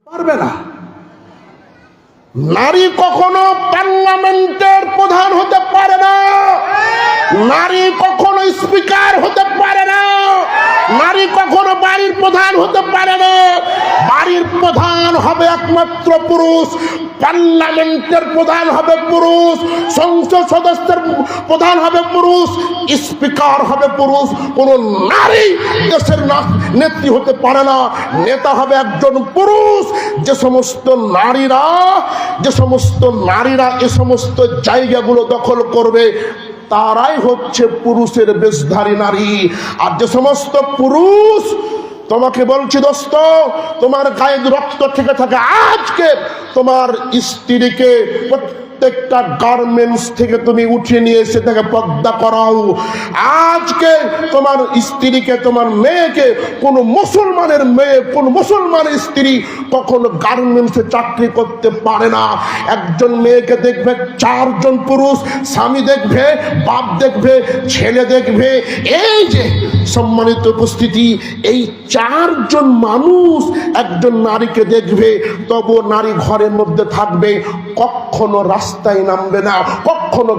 পারবে না। নারী কখনো পার্লামেন্টের প্রধান হতে পারে না, নারী কখনো স্পিকার হতে পারে না, নারী কখনো বাড়ির প্রধান হতে পারে না। বাড়ির প্রধান হবে একমাত্র পুরুষ, পার্লামেন্টের প্রধান হবে পুরুষ, সংসদ সদস্যের প্রধান হবে পুরুষ, স্পিকার হবে পুরুষ। কোন নারী দেশের নেত্রী হতে পারে না। নেতা হবে একজন পুরুষ। যে সমস্ত নারীরা এ সমস্ত জায়গাগুলো দখল করবে তারাই হচ্ছে পুরুষের বেশধারী নারী। আর যে সমস্ত পুরুষ, তোমাকে বলছি দোস্ত, তোমার গায়ে রক্ত থেকে থাকে, আজকে তোমার স্ত্রীকে প্রত্যেকটা গার্মেন্টস থেকে তুমি উঠিয়ে নিয়ে এসে তাকে পর্দা করাও। আজকে তোমার স্ত্রীকে, তোমার মেয়েকে, কোন মুসলমানের মেয়ে, কোন মুসলমানের স্ত্রী কখনো গার্মেন্টসে চাকরি করতে পারে না। একজন মেয়েকে দেখবে চারজন পুরুষ, স্বামী দেখবে, বাপ দেখবে, ছেলে দেখবে। এই যে সম্মানিত উপস্থিতি, এই চারজন মানুষ একজন নারীকে দেখবে, তবু নারী ঘরের মধ্যে থাকবে, কখনো রাস্তায় নামবে না, কখনো